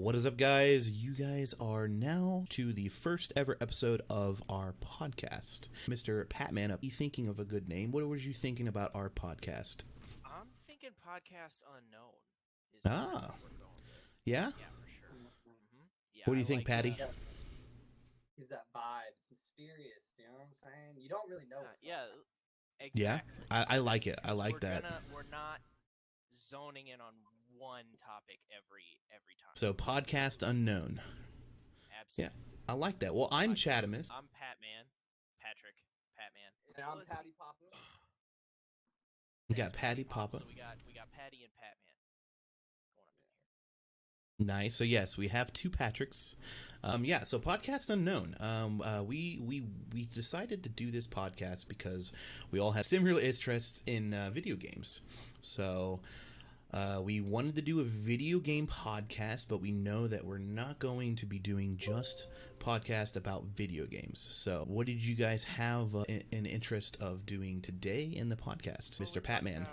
What is up, guys? You guys are now to the first ever episode of our podcast. Mr. Patman, are you thinking of a good name? What was you thinking about our podcast? I'm thinking podcast unknown. Is Ah, what we're going with. yeah? Yeah, for sure. Yeah, What do you think, Patty? Is that vibe? It's mysterious. You know what I'm saying? You don't really know. Yeah, Yeah, exactly. I like it. I like we're that. We're not zoning in on one topic every time. So, podcast unknown. Absolutely. I like that. Well, I'm Chadimus. I'm Patrick. Patman. And I'm Patty Papa. We got Patty Papa. So we got Patty and Patman going up in here. Nice. So yes, we have two Patricks. So podcast unknown. We decided to do this podcast because we all have similar interests in video games. So we wanted to do a video game podcast, but we know that we're not going to be doing just podcast about video games. So what did you guys have an interest of doing today in the podcast, Mr. Patman?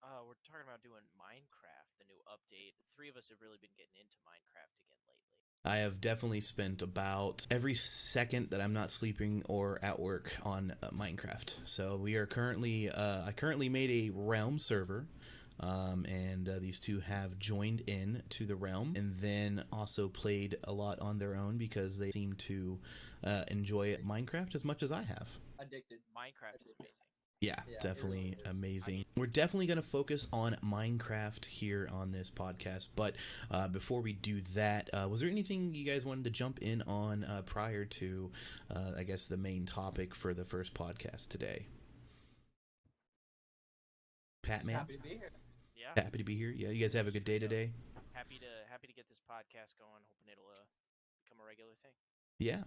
We're talking about doing Minecraft, the new update. The three of us have really been getting into Minecraft again lately. I have definitely spent about every second that I'm not sleeping or at work on Minecraft. So we are currently, I currently made a realm server. And these two have joined in to the realm and then also played a lot on their own because they seem to enjoy Minecraft as much as I have. Addicted. Minecraft is amazing. Yeah, definitely amazing. We're definitely going to focus on Minecraft here on this podcast, but before we do that, was there anything you guys wanted to jump in on prior to, I guess, the main topic for the first podcast today? Patman? Happy to be here. Yeah. Happy to be here. Yeah, you guys have a good day today. Happy to get this podcast going. Hoping it'll become a regular thing. Yeah,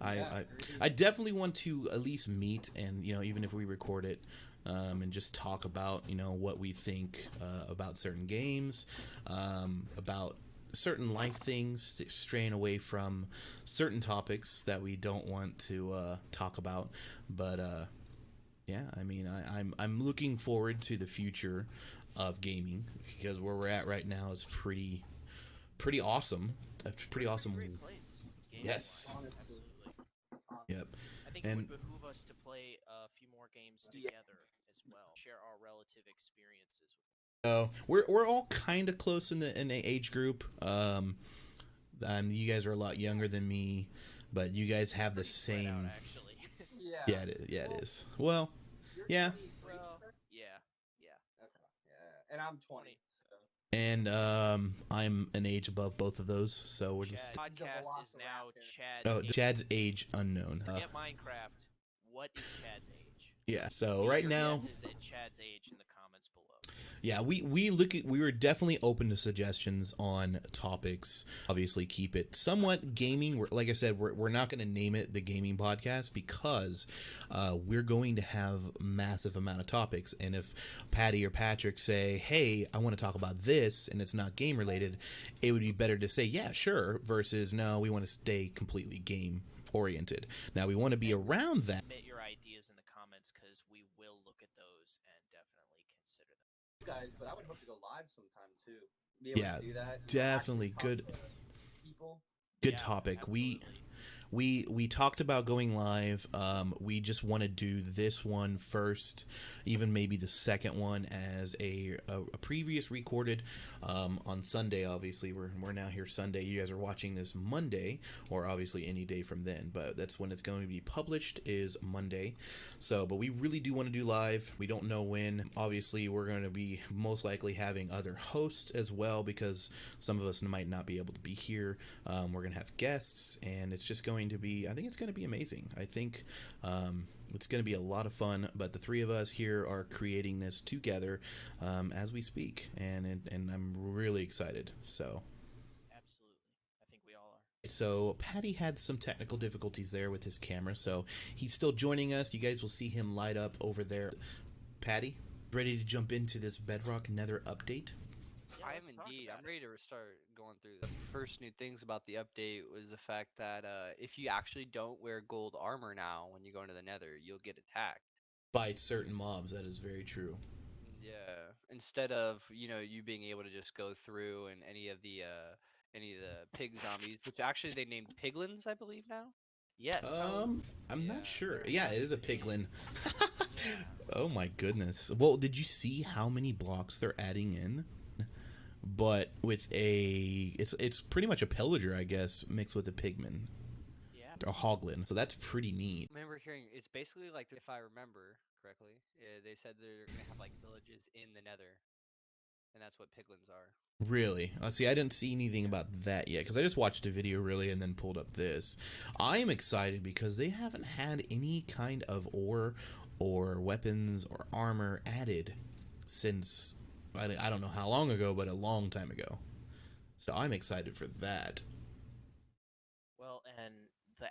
I definitely want to at least meet and, even if we record it, and just talk about, what we think about certain games, about certain life things, straying away from certain topics that we don't want to talk about. But yeah, I mean, I'm looking forward to the future of gaming because where we're at right now is pretty awesome. A pretty awesome. Great place. Yes. Absolutely. Yep. I think it would behoove us to play a few more games together as well. Share our relative experiences. So we're all kind of close in the age group. You guys are a lot younger than me, but you guys have the same. Out, actually. Yeah, it is. Well, yeah. Okay. And I'm 20. So. And I'm an age above both of those, so we're just. Podcast is now Chad's. Oh, age. Chad's age unknown. Forget Minecraft. What is Chad's age? Yeah. So right now. Is at Chad's age in the comments below. Yeah, we were definitely open to suggestions on topics. Obviously, keep it somewhat gaming. Like I said, we're not going to name it the gaming podcast because we're going to have massive amount of topics. And if Patty or Patrick say, "Hey, I want to talk about this," and it's not game related, it would be better to say, "Yeah, sure," versus no, we want to stay completely game oriented. Now we want to be around that. Submit your ideas in the comments because we will look at those and definitely consider them. Guys, but I would hope to go live sometime too. Be able to do that. Definitely good. People. Good topic. Absolutely. We talked about going live. We just want to do this one first, even maybe the second one as a previous recorded on Sunday. Obviously, we're now here Sunday. You guys are watching this Monday, or obviously any day from then. But that's when it's going to be published, is Monday. So, but we really do want to do live. We don't know when. Obviously, we're going to be most likely having other hosts as well because some of us might not be able to be here. We're going to have guests, and it's just going to be, I think it's going to be amazing. I think it's going to be a lot of fun, but the three of us here are creating this together as we speak, and I'm really excited. So Absolutely. I think we all are. So Patty had some technical difficulties there with his camera, so he's still joining us. You guys will see him light up over there. Patty, ready to jump into this Bedrock Nether update? I am indeed. I'm ready to start going through the first new things about the update was the fact that if you actually don't wear gold armor now when you go into the nether, you'll get attacked. By certain mobs, that is very true. Yeah. Instead of, you being able to just go through and any of the any of the pig zombies, which actually they named piglins, I believe now. Yes. I'm Yeah. not sure. Yeah, it is a piglin. Yeah. Oh my goodness. Well, did you see how many blocks they're adding in? But with it's pretty much a pillager, I guess, mixed with a pigman, Yeah. a hoglin. So that's pretty neat. I remember hearing it's basically like, if I remember correctly, they said they're gonna have like villages in the Nether, and that's what piglins are. Really? See, I didn't see anything about that yet because I just watched a video really and then pulled up this. I am excited because they haven't had any kind of ore or weapons or armor added since I don't know how long ago, but a long time ago. So I'm excited for that. Well, and the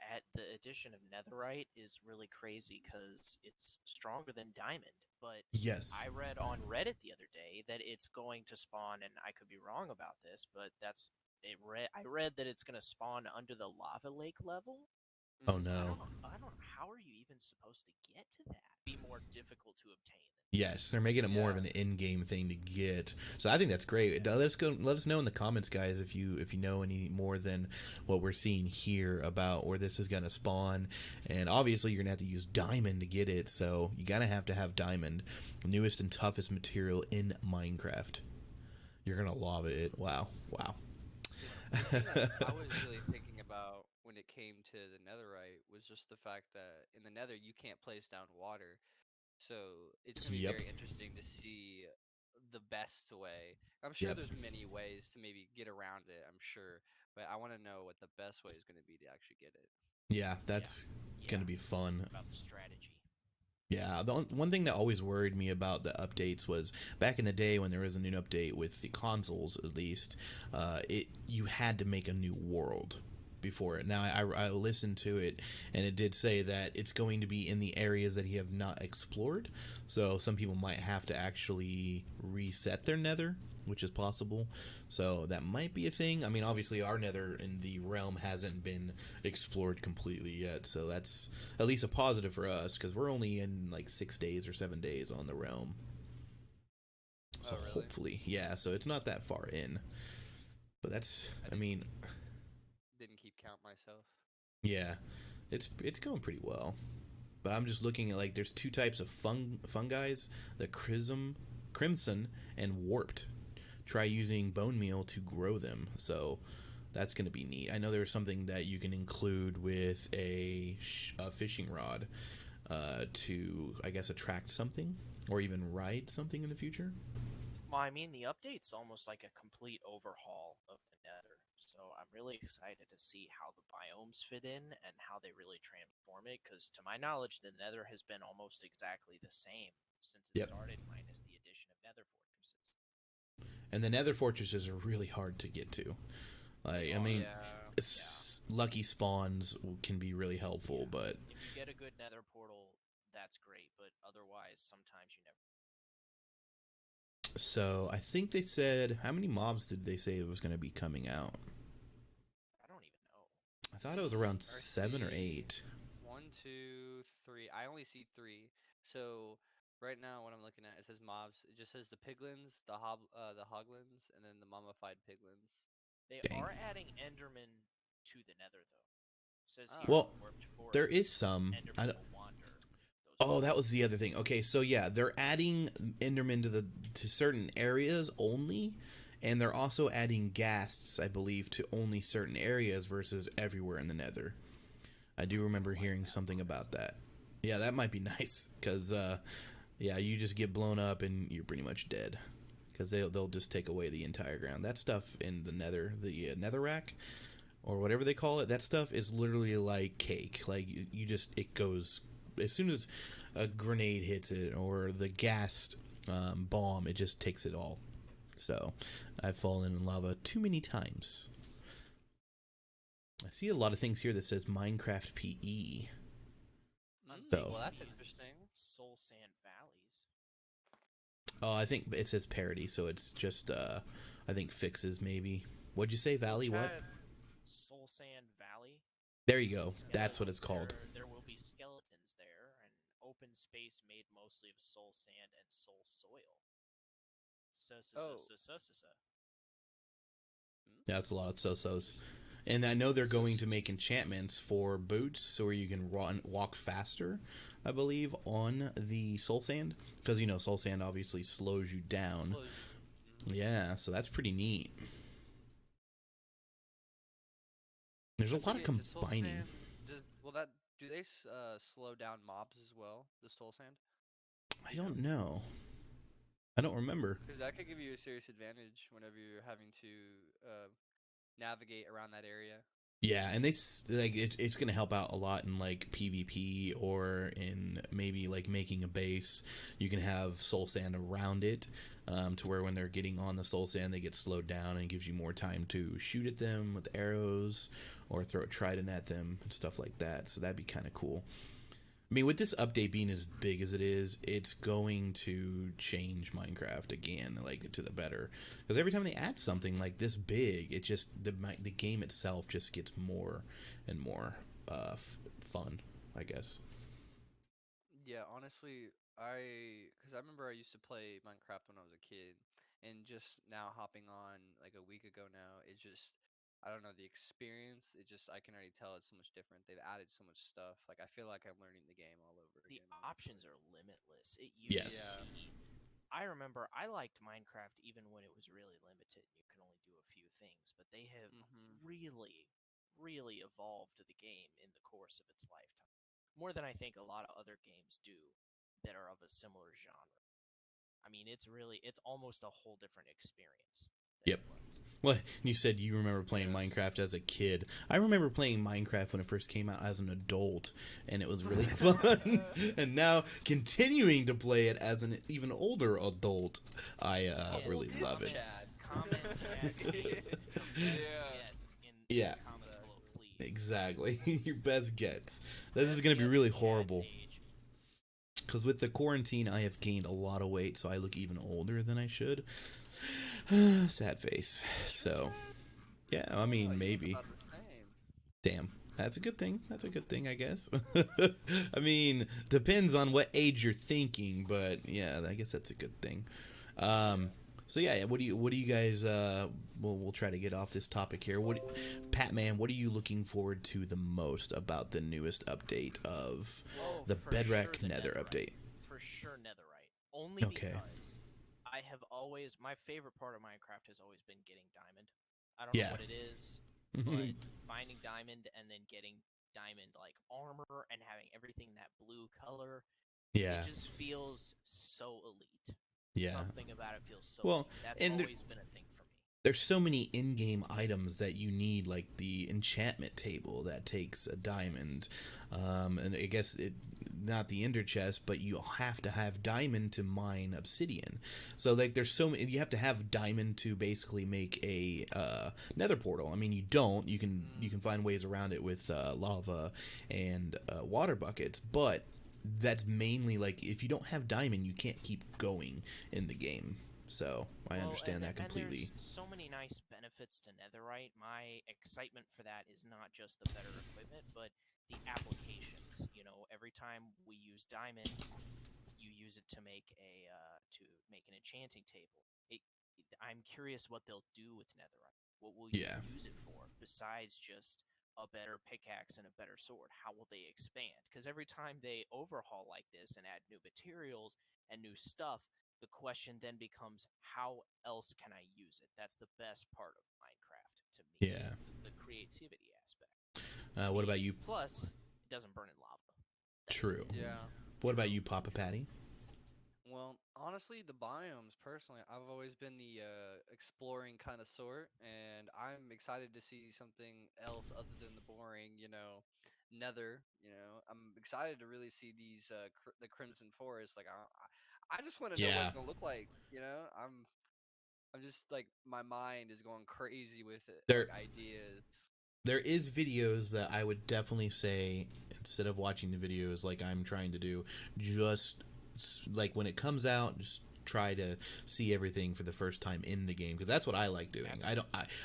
addition of netherite is really crazy because it's stronger than diamond. But Yes. I read on Reddit the other day that it's going to spawn, and I could be wrong about this, but I read that it's going to spawn under the lava lake level. Oh So no. I don't know. How are you even supposed to get to that? Be more difficult to obtain. Yes, they're making it more of an in-game thing to get. So I think that's great. Let us know in the comments, guys, if you know any more than what we're seeing here about where this is gonna spawn. And obviously, you're gonna have to use diamond to get it. So you gotta have to have diamond, newest and toughest material in Minecraft. You're gonna love it. Wow. The thing I was really thinking about when it came to the netherite was just the fact that in the nether you can't place down water. So it's going to be Yep. very interesting to see the best way. I'm sure Yep. there's many ways to maybe get around it, I'm sure. But I want to know what the best way is going to be to actually get it. Yeah, that's gonna be fun. About the strategy. Yeah, the one thing that always worried me about the updates was back in the day when there was a new update with the consoles, at least, you had to make a new world before it. Now I listened to it, and it did say that it's going to be in the areas that you have not explored. So some people might have to actually reset their nether, which is possible. So that might be a thing. I mean, obviously our nether in the realm hasn't been explored completely yet, so that's at least a positive for us because we're only in like 6 days or 7 days on the realm. So Oh, really? hopefully, yeah. So it's not that far in, but that's. I mean, Didn't keep count myself. yeah, it's going pretty well. But I'm just looking at like there's two types of fungi, the crimson, and warped. Try using bone meal to grow them. So that's going to be neat. I know there's something that you can include with a fishing rod to, I guess, attract something or even ride something in the future. Well, I mean, the update's almost like a complete overhaul of the Nether. So I'm really excited to see how the biomes fit in and how they really transform it. Because to my knowledge, the Nether has been almost exactly the same since it started, minus the addition of Nether fortresses. And the nether fortresses are really hard to get to. Like, I mean, lucky spawns can be really helpful, but if you get a good Nether portal, that's great. But otherwise, sometimes you never. So I think they said, how many mobs did they say it was going to be coming out? I don't even know. I thought it was around 7 or 8. 1, 2, 3. I only see 3. So right now, what I'm looking at, it says mobs. It just says the piglins, the hoglins, and then the mummified piglins. They are adding Enderman to the Nether, though. It says here, Well, warped forest, there is some. Enderman will wander. Oh, that was the other thing. Okay, so yeah, they're adding Enderman to certain areas only, and they're also adding ghasts, I believe, to only certain areas versus everywhere in the Nether. I do remember hearing something about that. Yeah, that might be nice because, yeah, you just get blown up and you're pretty much dead because they'll just take away the entire ground. That stuff in the Nether, the Netherrack, or whatever they call it, that stuff is literally like cake. Like you just it goes. As soon as a grenade hits it or the gas bomb, it just takes it all. So I've fallen in lava too many times. I see a lot of things here that says Minecraft PE. So, well, that's interesting. Soul Sand Valleys. Oh, I think it says parody, so it's just I think fixes maybe. What'd you say, Valley? What? Soul Sand Valley. There you go. That's what it's called. There will be skeletons there, and open space made mostly of soul sand and soul soil. That's a lot of so-sos. And I know they're going to make enchantments for boots, so where you can walk faster, I believe, on the soul sand, because soul sand obviously slows you down. Yeah, so that's pretty neat. There's a lot of combining. Do they slow down mobs as well? The soul sand? I don't know. I don't remember. Because that could give you a serious advantage whenever you're having to navigate around that area. Yeah, and it's gonna help out a lot in like PvP or in maybe like making a base. You can have soul sand around it, to where when they're getting on the soul sand, they get slowed down and it gives you more time to shoot at them with arrows or throw a trident at them and stuff like that. So that'd be kind of cool. I mean, with this update being as big as it is, it's going to change Minecraft again, like to the better. Because every time they add something like this big, it just the game itself just gets more and more fun, I guess. Yeah, honestly, because I remember I used to play Minecraft when I was a kid, and just now hopping on like a week ago now, it just, I don't know, the experience, I can already tell it's so much different. They've added so much stuff. Like, I feel like I'm learning the game all over The again, options honestly. are limitless. It Yes. used to be. I remember I liked Minecraft even when it was really limited. You can only do a few things, but they have really, really evolved the game in the course of its lifetime. More than I think a lot of other games do that are of a similar genre. I mean, it's almost a whole different experience than Yep. it was. Well, you said you remember playing Yes. Minecraft as a kid. I remember playing Minecraft when it first came out as an adult, and it was really fun. And now, continuing to play it as an even older adult, I really love it. Comment, Chad, Yeah. the comments below, please. Exactly. Your best guess. This is going to be really horrible. Because with the quarantine, I have gained a lot of weight, so I look even older than I should. Sad face. So, yeah, I mean, maybe. About the same. Damn. That's a good thing. That's a good thing, I guess. I mean, depends on what age you're thinking, but yeah, I guess that's a good thing. So yeah, what do you guys? We'll try to get off this topic here. Patman, what are you looking forward to the most about the newest update of the Bedrock Nether update? For sure, Netherite. Only because I have always, my favorite part of Minecraft has always been getting diamond. I don't know what it is, but finding diamond and then getting diamond like armor and having everything that blue color, it just feels so elite. Yeah. Something about it feels so well, elite. That's and always been a thing for me. There's so many in-game items that you need, like the enchantment table that takes a diamond, and I guess not the ender chest, but you have to have diamond to mine obsidian. So like, there's so many. You have to have diamond to basically make a nether portal. I mean, you don't. You can find ways around it with lava and water buckets, but that's mainly like, if you don't have diamond, you can't keep going in the game. So I understand that completely. And there's so many nice benefits to Netherite. My excitement for that is not just the better equipment, but the applications. You know, every time we use diamond, you use it to make an enchanting table. I'm curious what they'll do with Netherite. What will you use it for besides just a better pickaxe and a better sword? How will they expand? Because every time they overhaul like this and add new materials and new stuff, the question then becomes, how else can I use it? That's the best part of Minecraft to me. Yeah. Is the creativity aspect. What about you? Plus, it doesn't burn in lava. True. Yeah. What about you, Papa Patty? Well, honestly, the biomes, personally, I've always been the exploring kind of sort, and I'm excited to see something else other than the boring, nether. I'm excited to really see these the Crimson Forest. Like, I just want to know what it's gonna look like. I'm just like, my mind is going crazy with it. Like, ideas. There is videos that I would definitely say, instead of watching the videos like I'm trying to do, just like when it comes out, just try to see everything for the first time in the game, because that's what I like doing.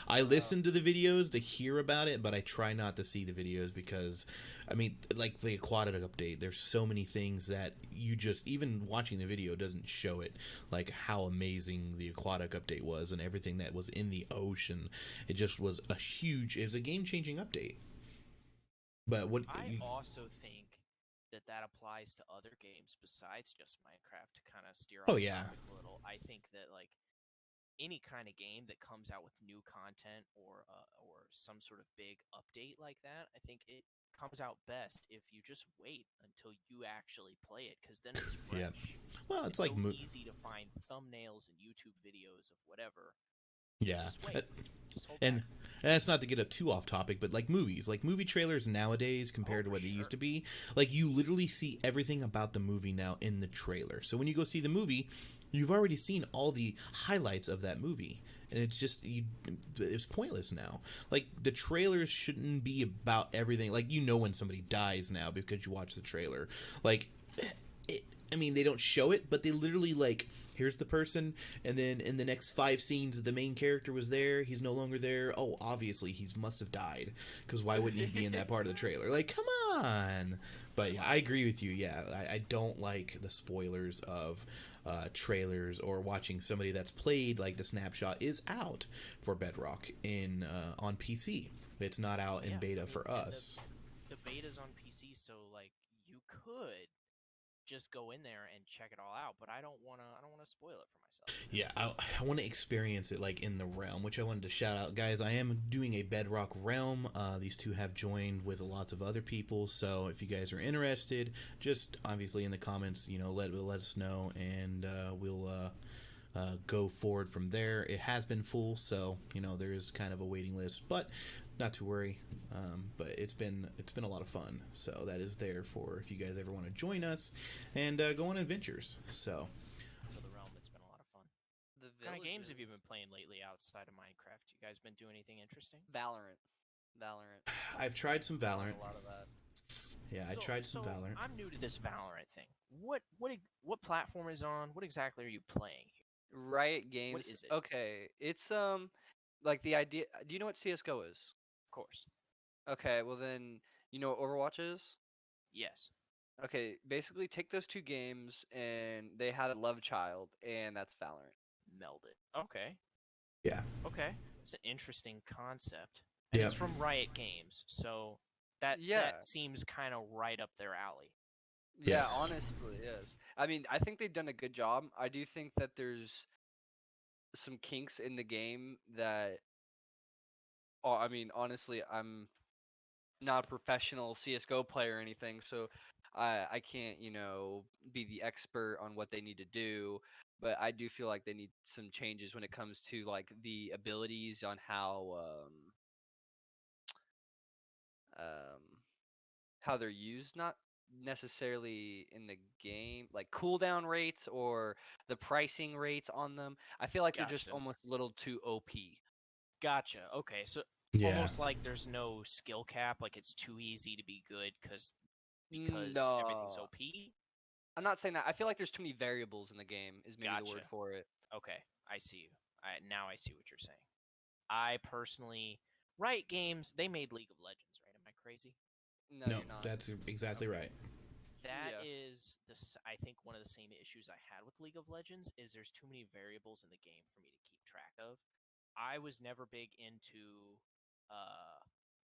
I listen to the videos to hear about it, but I try not to see the videos because, I mean, like the aquatic update, there's so many things that you just, even watching the video doesn't show it, like how amazing the aquatic update was and everything that was in the ocean. It just was it was a game-changing update. But what I also think that applies to other games besides just Minecraft, to kind of steer off topic a little. I think that like any kind of game that comes out with new content or some sort of big update like that, I think it comes out best if you just wait until you actually play it, because then it's fresh. Yeah. Well, it's like so easy to find thumbnails and YouTube videos of whatever. Yeah. Just wait. And that's not to get up too off topic, but like movies, like movie trailers nowadays compared to what they used to be, like you literally see everything about the movie now in the trailer. So when you go see the movie, you've already seen all the highlights of that movie, and it's just it's pointless now. Like the trailers shouldn't be about everything. Like when somebody dies now because you watch the trailer. Like I mean, they don't show it, but they literally like, here's the person, and then in the next 5 scenes, the main character was there. He's no longer there. Oh, obviously, he must have died, because why wouldn't he be in that part of the trailer? Like, come on! But yeah, I agree with you. Yeah, I don't like the spoilers of trailers or watching somebody that's played, like the snapshot is out for Bedrock on PC. It's not out in beta for us. The beta's on PC, so like you could just go in there and check it all out, but I don't want to spoil it for myself. Yeah, I want to experience it like in the realm, which I wanted to shout out, guys. I am doing a Bedrock realm. These two have joined with lots of other people, so if you guys are interested, just obviously in the comments, let us know, and we'll go forward from there. It has been full, so there is kind of a waiting list, but not to worry. But it's been a lot of fun, so that is there for if you guys ever want to join us and go on adventures. So the realm, it's been a lot of fun. What kind of games have you been playing lately outside of Minecraft? You guys been doing anything interesting? Valorant. I've tried some Valorant. A lot of that. Yeah, I tried some Valorant. I'm new to this Valorant thing. What platform is on? What exactly are you playing here? Riot Games. What is it? Okay, it's like the idea. Do you know what CS:GO is? Of course. Okay, well then, you know what Overwatch is? Yes. Okay, basically take those 2 games and they had a love child, and that's Valorant. Melded. Okay. Yeah. Okay. It's an interesting concept. And it's from Riot Games, so that seems kind of right up their alley. Yeah, Yes. honestly, yes. I mean, I think they've done a good job. I do think that there's some kinks in the game that I mean, honestly, I'm not a professional CS:GO player or anything, so I can't, be the expert on what they need to do, but I do feel like they need some changes when it comes to like the abilities on how they're used, not necessarily in the game, like cooldown rates or the pricing rates on them. I feel like they're just almost a little too OP. Gotcha. Okay, so almost like there's no skill cap, like it's too easy to be good because everything's OP. I'm not saying that. I feel like there's too many variables in the game. Is maybe the word for it. Okay, I see you. Now I see what you're saying. I personally, Riot Games, they made League of Legends, right? Am I crazy? No, No, you're not. that's exactly right. That is I think one of the same issues I had with League of Legends is there's too many variables in the game for me to keep track of. I was never big into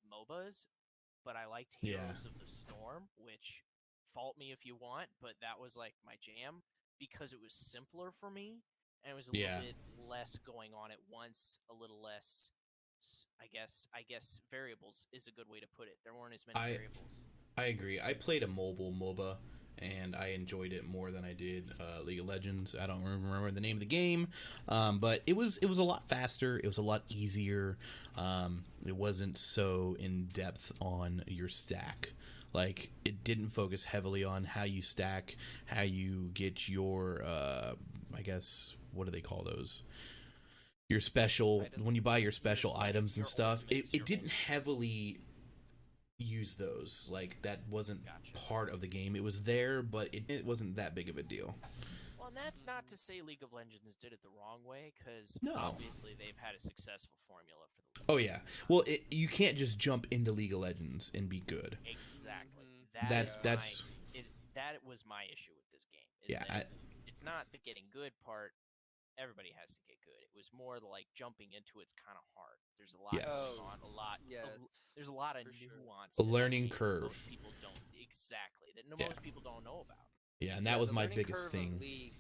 MOBAs, but I liked Heroes of the Storm, which fault me if you want, but that was like my jam because it was simpler for me and it was a little bit less going on at once, a little less I guess variables is a good way to put it. There weren't as many variables. I agree. I played a mobile MOBA and I enjoyed it more than I did League of Legends. I don't remember the name of the game, but it was a lot faster. It was a lot easier. It wasn't so in depth on your stack. Like, it didn't focus heavily on how you stack, how you get your, I guess, what do they call those? Your special, when you buy your special items and stuff. It didn't heavily use those. Like, that wasn't part of the game. It was there, but it wasn't that big of a deal. Well, and that's not to say League of Legends did it the wrong way, because No. obviously they've had a successful formula for the League. Oh yeah. Well, you can't just jump into League of Legends and be good. Exactly. That's That was my issue with this game. It's not the getting good part. Everybody has to get good. It was more like jumping into it's kind of hard. There's a lot Yes. going on, there's a lot of nuance. A to that learning game that curve. Most people don't most people don't know about. Yeah, and that was the my learning biggest curve thing. of League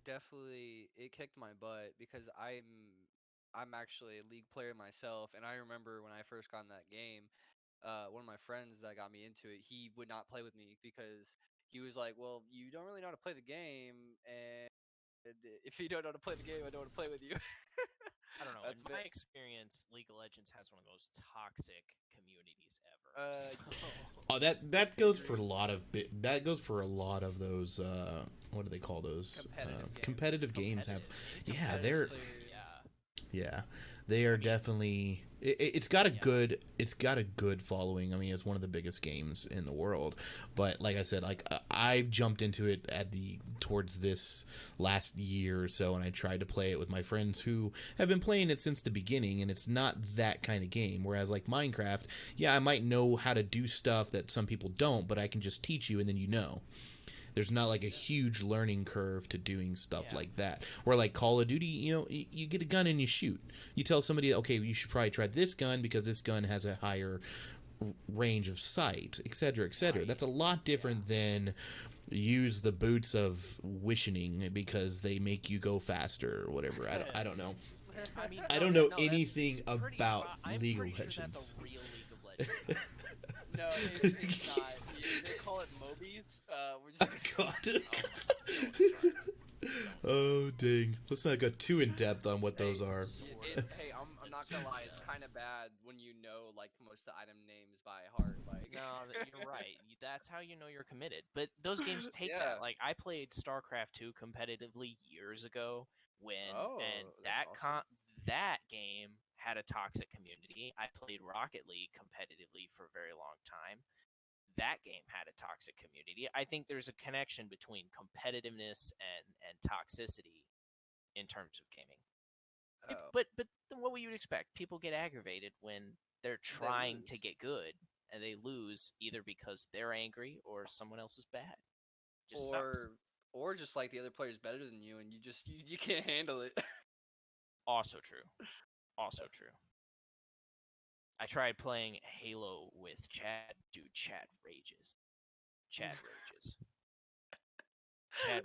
definitely it kicked my butt because I'm actually a League player myself, and I remember when I first got in that game, one of my friends that got me into it, he would not play with me because he was like, "Well, you don't really know how to play the game, and if you don't know how to play the game, I don't want to play with you." I don't know. That's In my experience, League of Legends has one of the most toxic communities ever. Oh, that goes for a lot of those what do they call those competitive games have they are definitely it's got a good following. I mean, it's one of the biggest games in the world, but like I said, like I jumped into it towards this last year or so, and I tried to play it with my friends who have been playing it since the beginning, and it's not that kind of game. Whereas like Minecraft, I might know how to do stuff that some people don't, but I can just teach you and then there's not like a huge learning curve to doing stuff like that. Where like Call of Duty, you get a gun and you shoot. You tell somebody, okay, you should probably try this gun because this gun has a higher range of sight, etc., etc. That's a lot different than use the boots of wishing because they make you go faster or whatever. I don't know. I don't know anything about League of Legends. That's a real League of Legends. No, it's not. They call it Mobies. Oh dang! Let's not go too in depth on what those are. Hey, I'm not gonna lie. It's kind of bad when you know like most of the item names by heart. Like, no, you're right. That's how you know you're committed. But those games take that. Like I played StarCraft 2 competitively years ago that game had a toxic community. I played Rocket League competitively for a very long time. That game had a toxic community. I think there's a connection between competitiveness and toxicity in terms of gaming. But then what would you expect? People get aggravated when they're trying to get good and they lose either because they're angry or someone else is bad. Or just like the other player's better than you and you can't handle it. Also true. I tried playing Halo with Chad. Dude, Chad rages. Chad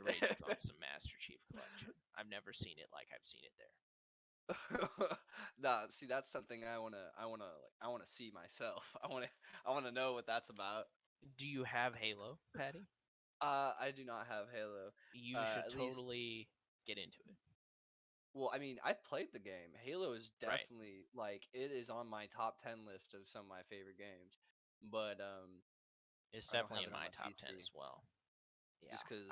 rages on some Master Chief Collection. I've never seen it like I've seen it there. Nah, see, that's something I wanna see myself. I wanna know what that's about. Do you have Halo, Patty? I do not have Halo. You should totally get into it. Well, I mean, I've played the game. Halo is definitely like it is on my top 10 list of some of my favorite games. But it's definitely in my top 10 as well. Yeah. Just because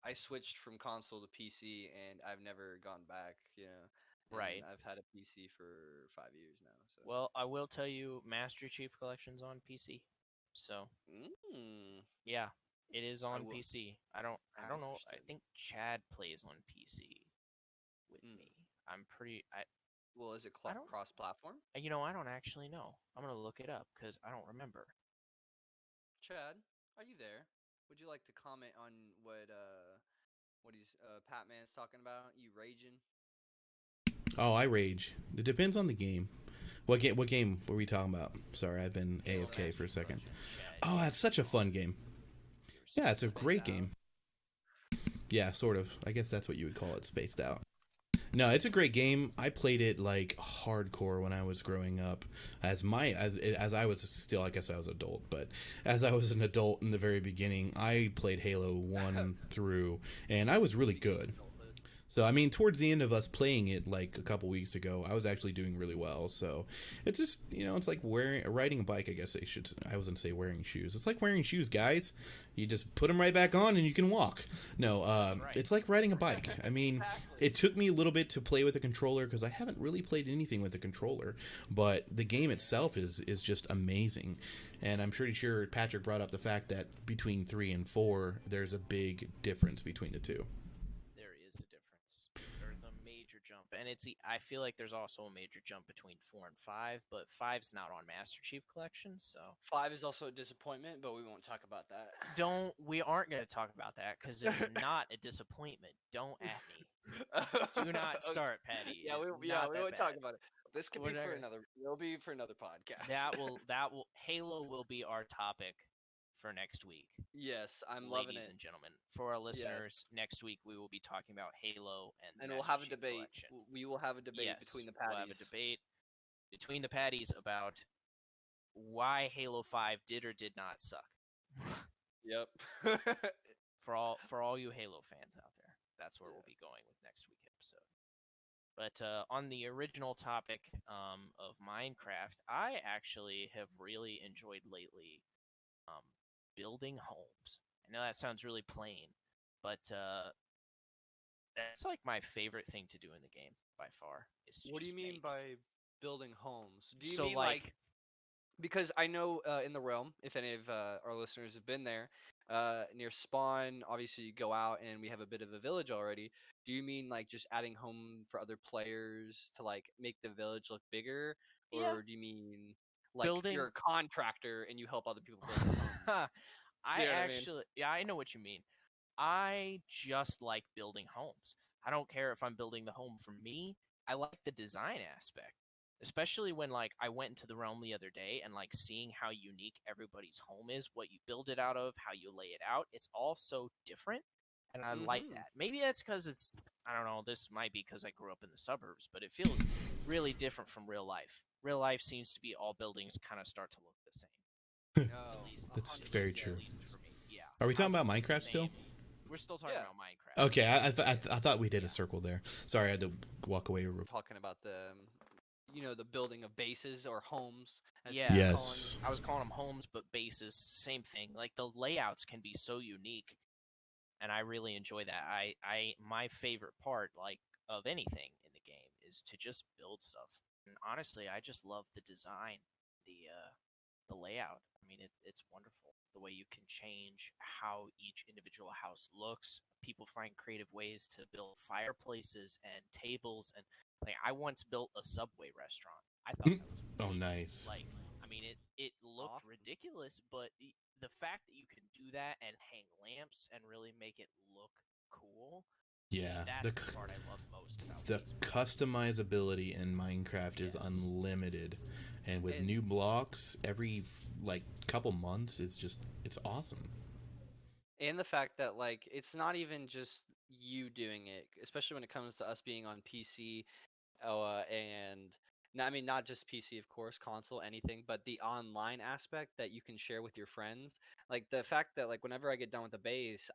I switched from console to PC and I've never gone back. And I've had a PC for 5 years now. So. Well, I will tell you, Master Chief Collection's on PC. So. Yeah. It is on PC. I don't know. I think Chad plays on PC with me. I'm pretty. Well, is it cross-platform? I don't actually know. I'm gonna look it up because I don't remember. Chad, are you there? Would you like to comment on what he's Patman's talking about? You raging? Oh, I rage. It depends on the game. What game were we talking about? Sorry, I've been AFK for a second. Oh, that's such a fun game. Yeah, it's a great game. Yeah, sort of. I guess that's what you would call it, spaced out. No, it's a great game. I played it like hardcore when I was growing up. As I was still, I guess I was adult, but as I was an adult in the very beginning, I played Halo 1 through, and I was really good. So, I mean, towards the end of us playing it like a couple weeks ago, I was actually doing really well. So, it's just, it's like riding a bike, I guess I wasn't say wearing shoes. It's like wearing shoes, guys. You just put them right back on and you can walk. No, right. It's like riding a bike. I mean, Exactly. it took me a little bit to play with a controller because I haven't really played anything with a controller. But the game itself is just amazing. And I'm pretty sure Patrick brought up the fact that between 3 and 4, there's a big difference between the two. There is a difference. There's a major jump, and I feel like there's also a major jump between 4 and 5, but 5's not on Master Chief Collection, so 5 is also a disappointment, but we won't talk about that. we aren't going to talk about that because it is not a disappointment. Don't at me. Do not start, Patty. Yeah, It's we not that won't bad. talk about it. This could We're be not for gonna- another. It'll be for another podcast. Halo will be our topic for next week. Yes, I'm loving Ladies it. and gentlemen, for our listeners, next week we will be talking about Halo And the we'll Master have a Chief debate. Collection. We will have a debate Yes, between the we'll patties. have a debate between the patties about why Halo 5 did or did not suck. Yep. For all you Halo fans out there, that's where we'll be going with next week's episode. But on the original topic of Minecraft, I actually have really enjoyed lately building homes. I know that sounds really plain, but that's like my favorite thing to do in the game by far. Is to What do you just mean make. by building homes? Do you So mean like because I know in the realm, if any of our listeners have been there, near spawn, obviously you go out and we have a bit of a village already. Do you mean like just adding home for other players to like make the village look bigger, or Yeah. do you mean like Building- you're a contractor and you help other people build their homes? I You know what I mean? actually, yeah, I know what you mean. I just like building homes. I don't care if I'm building the home for me. I like the design aspect, especially when like I went into the realm the other day and like seeing how unique everybody's home is, what you build it out of, how you lay it out. It's all so different, and I like Mhm. that. Maybe that's because I don't know. This might be because I grew up in the suburbs, but it feels really different from real life. Real life seems to be all buildings kind of start to look the same. No, At least That's 100%, very at true. least for me. Yeah. Are we talking about Houses are the Minecraft still? same. We're still talking Yeah. about Minecraft. Okay, I thought we did a circle there. Sorry, I had to walk away. talking about the the building of bases or homes. As Yeah. people call Yes. them. I was calling them homes, but bases, same thing. Like the layouts can be so unique, and I really enjoy that. My favorite part, like of anything in the game, is to just build stuff. And honestly, I just love the design, the layout. I mean, it's wonderful the way you can change how each individual house looks. People find creative ways to build fireplaces and tables, and like I once built a Subway restaurant. I thought that was Oh, really nice. like I mean it looked Awesome. ridiculous, but the fact that you can do that and hang lamps and really make it look cool, Yeah, that's the part I love most about the these. customizability in Minecraft is Yes. unlimited, and with And- new blocks every like couple months, it's awesome. And the fact that like it's not even just you doing it, especially when it comes to us being on PC, and I mean not just PC, of course, console, anything, but the online aspect that you can share with your friends. Like the fact that like whenever I get done with the base,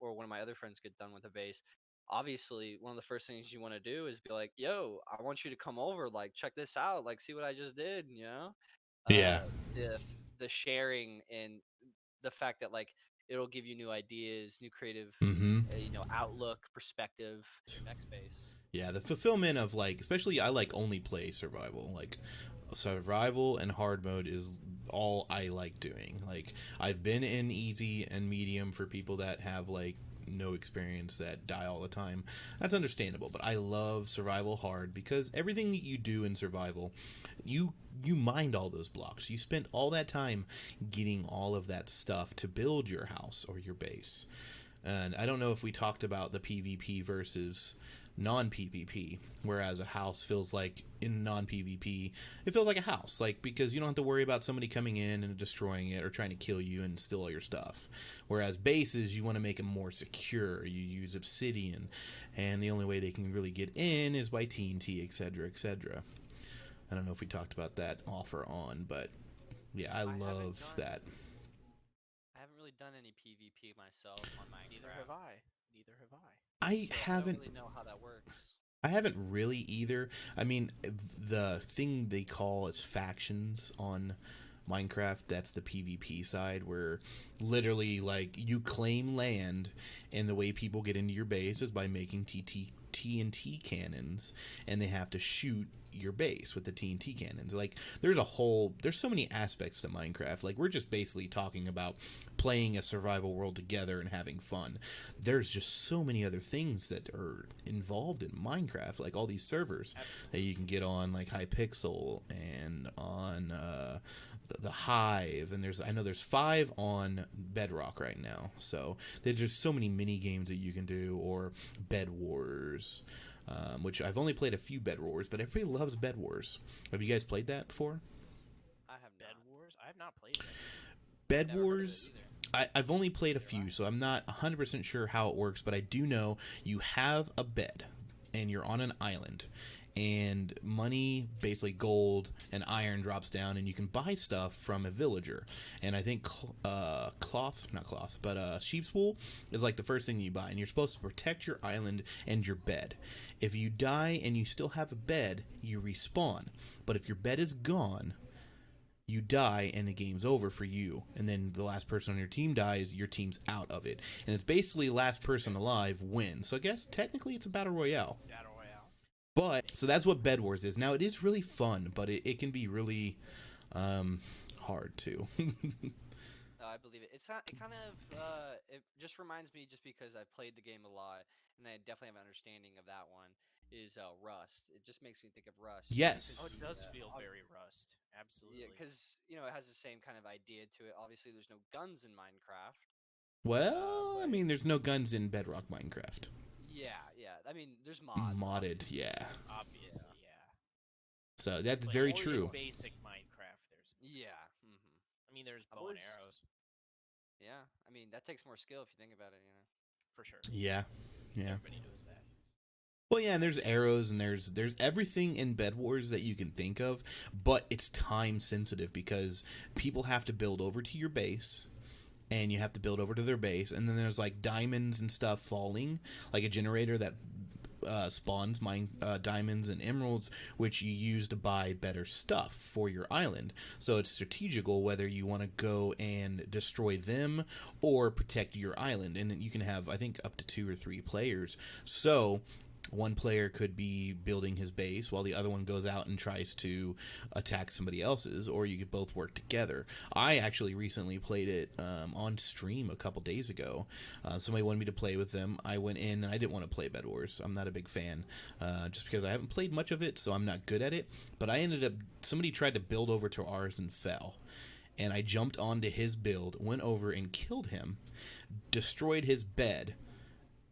or one of my other friends get done with the base. Obviously, one of the first things you want to do is be like, "Yo, I want you to come over, like check this out, like see what I just did," you know? Yeah. The sharing and the fact that like it'll give you new ideas, new creative, Mm-hmm. Outlook, perspective, next base. Yeah, the fulfillment of like, especially I like only play survival. Like, survival and hard mode is all I like doing. Like, I've been in easy and medium for people that have like no experience that die all the time. That's understandable, but I love survival hard because everything that you do in survival, you mined all those blocks. You spent all that time getting all of that stuff to build your house or your base. And I don't know if we talked about the PvP versus non-PvP, whereas a house feels like in non-PvP, it feels like a house, like because you don't have to worry about somebody coming in and destroying it or trying to kill you and steal all your stuff. Whereas bases, you want to make them more secure. You use obsidian, and the only way they can really get in is by TNT, etc., etc. I don't know if we talked about that off or on, but yeah, I haven't love done- that. I haven't really done any PvP myself on Neither Minecraft. have I. Neither have I. I So I don't haven't. really know how that works. I haven't really either. I mean, the thing they call is factions on Minecraft, that's the PvP side, where literally, like, you claim land, and the way people get into your base is by making TNT cannons, and they have to shoot your base with the TNT cannons. Like, there's so many aspects to Minecraft. Like, we're just basically talking about playing a survival world together and having fun. There's just so many other things that are involved in Minecraft, like all these servers that you can get on, like Hypixel and on the Hive, and I know there's 5 on Bedrock right now. So there's just so many mini games that you can do, or Bed Wars. Which I've only played a few Bed Wars, but everybody loves Bed Wars. Have you guys played that before? I have Bed not. Wars? I have not played that. Bed Never heard of it Wars, either. I've only played a few, so I'm not 100% sure how it works, but I do know you have a bed, and you're on an island, and money, basically gold and iron, drops down, and you can buy stuff from a villager. And I think sheep's wool is like the first thing you buy, and you're supposed to protect your island and your bed. If you die and you still have a bed, you respawn. But if your bed is gone, you die and the game's over for you. And then the last person on your team dies, your team's out of it. And it's basically last person alive wins. So I guess technically it's a battle royale. Battle Royale. But, so that's what Bed Wars is. Now, it is really fun, but it can be really hard, too. I believe it. It's not. It kind of. It just reminds me, just because I've played the game a lot, and I definitely have an understanding of that one. Is Rust. It just makes me think of Rust. Yes. Oh, it does feel ob- very Rust. Absolutely. Yeah, because it has the same kind of idea to it. Obviously, there's no guns in Minecraft. Well, I but- mean, there's no guns in Bedrock Minecraft. Yeah. I mean, there's mods. Modded, yeah. Obviously, yeah. So that's Like, very only in true. basic Minecraft, there's. Yeah. I mean, there's I bow and was- arrows Yeah. I mean, that takes more skill if you think about it. for sure. Yeah. Everybody does that. Well, yeah, and there's arrows, and there's everything in Bed Wars that you can think of, but it's time sensitive because people have to build over to your base, and you have to build over to their base, and then there's like diamonds and stuff falling, like a generator that spawns diamonds and emeralds, which you use to buy better stuff for your island. So it's strategical whether you want to go and destroy them or protect your island, and you can have, I think, up to 2 or 3 players. So one player could be building his base while the other one goes out and tries to attack somebody else's, or you could both work together. I actually recently played it on stream a couple days ago. Somebody wanted me to play with them. I went in, and I didn't want to play Bed Wars. I'm not a big fan, just because I haven't played much of it, so I'm not good at it. But I ended up, somebody tried to build over to ours and fell. And I jumped onto his build, went over and killed him, destroyed his bed,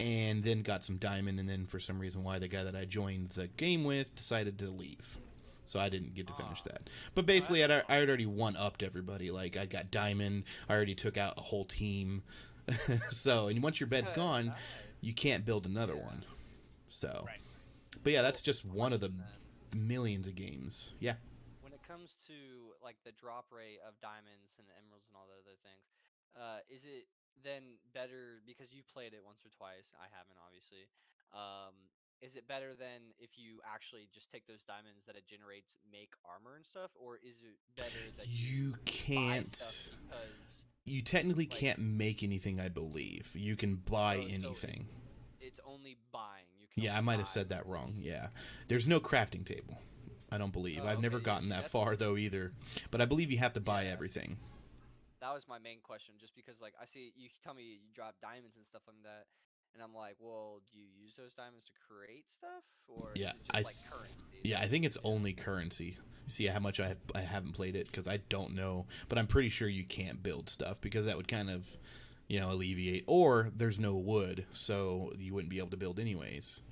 and then got some diamond, and then for some reason why the guy that I joined the game with decided to leave. So I didn't get to finish that. But basically, I had already one-upped everybody. Like, I got diamond, I already took out a whole team. So, and once your bed's gone, you can't build another one. So, Right. but yeah, that's just one of the millions of games. Yeah. When it comes to like the drop rate of diamonds and emeralds and all the other things, is it then better because you played it once or twice? I haven't, obviously. Is it better than if you actually just take those diamonds that it generates, make armor and stuff, or is it better that You buy can't. stuff because You technically like- can't make anything, I believe. You can buy Oh, so anything. it's only buying? You can Yeah, I only might have buy said that wrong. Yeah. There's no crafting table, I don't believe. Oh, I've never okay, yeah, gotten see, that that's- far, though, either. But I believe you have to buy Yeah. everything. That was my main question, just because like I see you tell me you drop diamonds and stuff like that, and I'm like, well, do you use those diamonds to create stuff, or Yeah, is it just like currency? Yeah, I think it's only currency. See how much I haven't played it, because I don't know. But I'm pretty sure you can't build stuff, because that would kind of, alleviate. Or there's no wood, so you wouldn't be able to build anyways.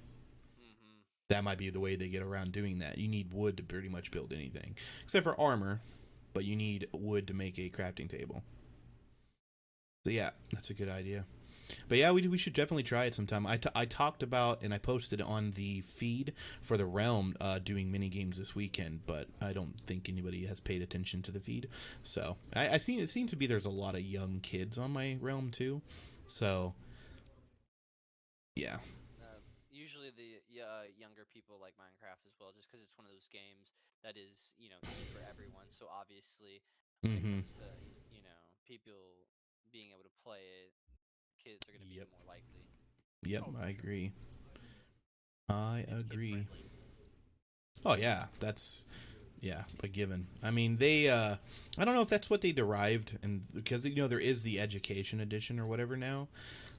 Mm-hmm. That might be the way they get around doing that. You need wood to pretty much build anything, except for armor, but you need wood to make a crafting table. So yeah, that's a good idea. But yeah, we should definitely try it sometime. I talked about, and I posted on the feed for the Realm doing mini games this weekend, but I don't think anybody has paid attention to the feed. So I seen it seems to be there's a lot of young kids on my Realm too. So Yeah. Usually the younger people like Minecraft as well, just because it's one of those games that is, easy for everyone. So obviously, when it Mm-hmm. comes to, people being able to play it, kids are going to be Yep. more likely. Yep. Oh, for I sure. agree. I It's kid agree. friendly. Oh yeah, that's yeah, a given. I mean, they I don't know if that's what they derived, and because there is the education edition or whatever now.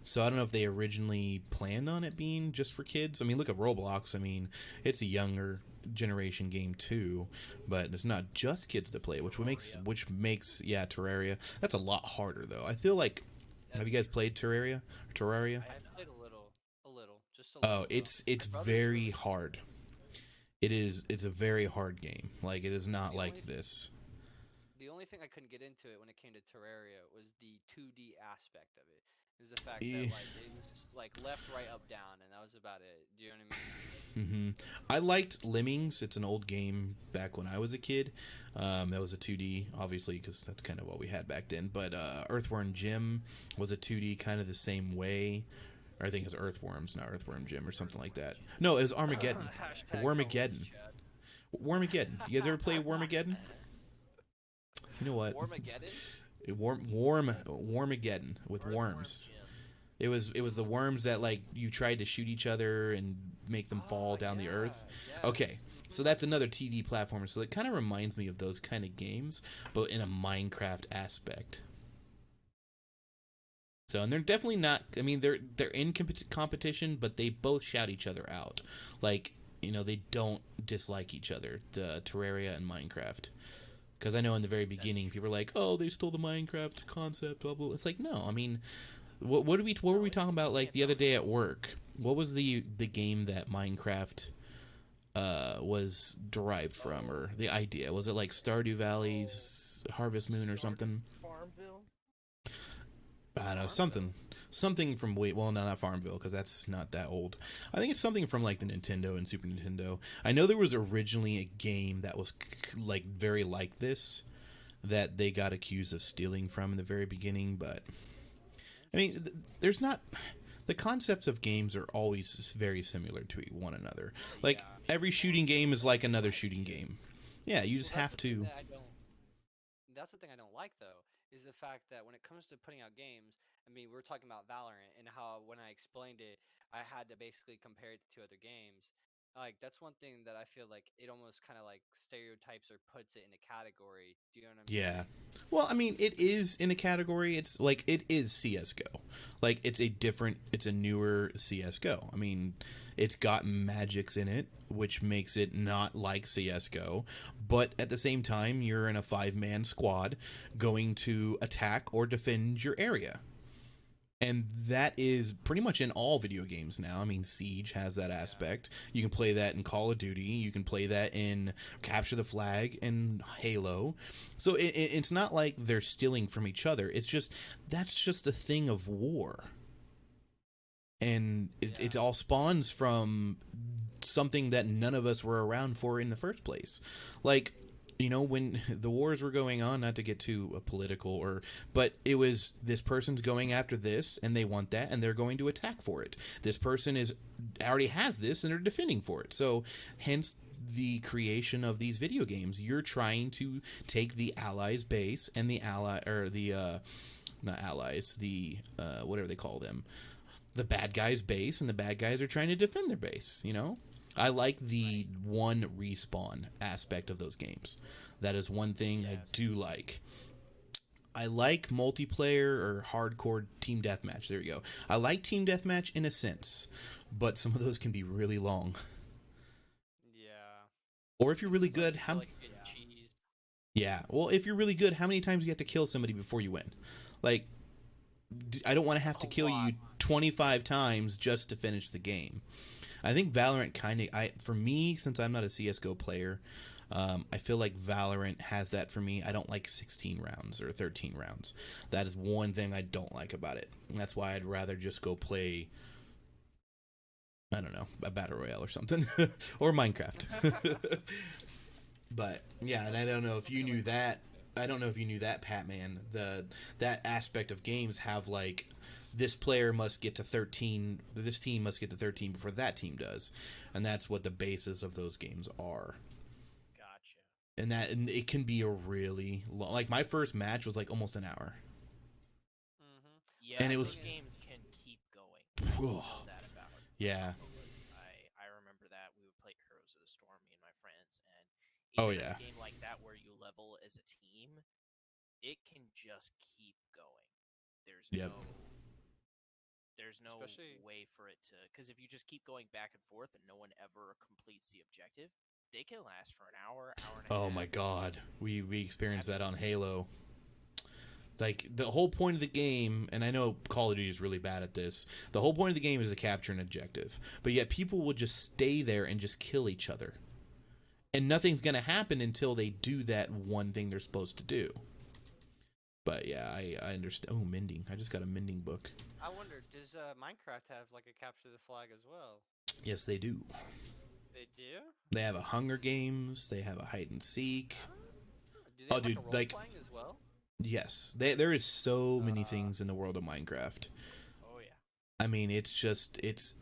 So I don't know if they originally planned on it being just for kids. I mean, look at Roblox. I mean, it's a younger generation game too, but it's not just kids that play it, Terraria. which makes yeah, Terraria. That's a lot harder though. I feel like have you That's guys played Terraria? Terraria? I've played a little, just a Oh, little though. it's My brother's very really into hard. it. It's a very hard game. Like it is not The like only this. the only thing I couldn't get into it when it came to Terraria was the 2D aspect of it. Is the fact that Eh. like it was just like left, right, up, down, and that was about it. Do you know what I mean? Hmm. I liked Lemmings. It's an old game back when I was a kid. That was a 2D, obviously, because that's kind of what we had back then. But Earthworm Jim was a 2D, kind of the same way. Or I think it's Earthworms, not Earthworm Jim, or something like that. No, it was Armageddon. Hashtag no words, Wormageddon. Chad. Wormageddon. You guys ever play Wormageddon? You know what? Warmageddon? Wormageddon with Earthworm worms. Jim. It was the worms that like you tried to shoot each other and make them fall down the earth. Okay, so that's another TD platformer. So it kind of reminds me of those kind of games, but in a Minecraft aspect. So and they're definitely not. I mean, they're in competition, but they both shout each other out. Like they don't dislike each other. The Terraria and Minecraft. Because I know in the very beginning, people are like, "Oh, they stole the Minecraft concept." Blah blah. It's like, no. I mean, what were we talking about like the other day at work? What was the game that Minecraft was derived from, or the idea? Was it like Stardew Valley's Harvest Moon or something? Farmville. I don't know, something from well, no, not Farmville, because that's not that old. I think it's something from like the Nintendo and Super Nintendo. I know there was originally a game that was like very like this that they got accused of stealing from in the very beginning, but I mean, there's not. The concepts of games are always very similar to one another. Like Yeah. every shooting game is like another shooting game. Yeah, you just Well, have to. that's the thing I don't like though, is the fact that when it comes to putting out games, I mean, we're talking about Valorant and how when I explained it, I had to basically compare it to other games. Like that's one thing that I feel like it almost kind of like stereotypes or puts it in a category. Do you know what I'm Yeah. saying? Well, I mean, it is in a category. It's like it is CS:GO. Like it's a newer CS:GO. I mean, it's got magics in it, which makes it not like CS:GO. But at the same time, you're in a 5-man squad going to attack or defend your area. And that is pretty much in all video games now. I mean, Siege has that aspect. You can play that in Call of Duty. You can play that in Capture the Flag and Halo. So it's not like they're stealing from each other. It's just that's just a thing of war. And it all spawns from something that none of us were around for in the first place. Like, when the wars were going on, not to get too political, but it was this person's going after this and they want that and they're going to attack for it. This person already has this and they're defending for it. So hence the creation of these video games. You're trying to take the allies base and the not allies, the whatever they call them, the bad guys base, and the bad guys are trying to defend their base, I like the one respawn aspect of those games. That is one thing I do like. I like multiplayer or hardcore team deathmatch. There you go. I like team deathmatch in a sense, but some of those can be really long. Yeah. Or if you're really Sometimes good, I feel like you're getting cheesed. yeah. Well, if you're really good, how many times do you have to kill somebody before you win? Like, I don't want to have to kill you 25 times just to finish the game. I think Valorant for me, since I'm not a CSGO player, I feel like Valorant has that for me. I don't like 16 rounds or 13 rounds. That is one thing I don't like about it. And that's why I'd rather just go play, I don't know, a Battle Royale or something. Or Minecraft. But, yeah, and I don't know if you knew that I don't know if you knew that, Patman. That aspect of games have like this player must get to 13, this team must get to 13 before that team does, and that's what the basis of those games are. Gotcha. And it can be a really long. Like my first match was like almost an hour. Yeah, And it those was games can keep going. I know that about it. Yeah. I remember that we would play Heroes of the Storm, me and my friends, and Oh, even yeah. a game like that where you level as a team, it can just keep going. There's Yep. no Especially- way for it to, because if you just keep going back and forth and no one ever completes the objective, they can last for an hour, hour and a half. Oh my god, we experienced that on Halo. Like the whole point of the game, and I know Call of Duty is really bad at this. The whole point of the game is to capture an objective, but yet people will just stay there and just kill each other, and nothing's gonna happen until they do that one thing they're supposed to do. But yeah, I understand. Oh, mending! I just got a mending book. I wonder, does Minecraft have like a capture the flag as well? Yes, they do. They do? They have a Hunger Games. They have a hide and seek. Do they Oh, have dude, like a role like- playing as well? Yes, there is so many things in the world of Minecraft. Oh yeah. I mean, it's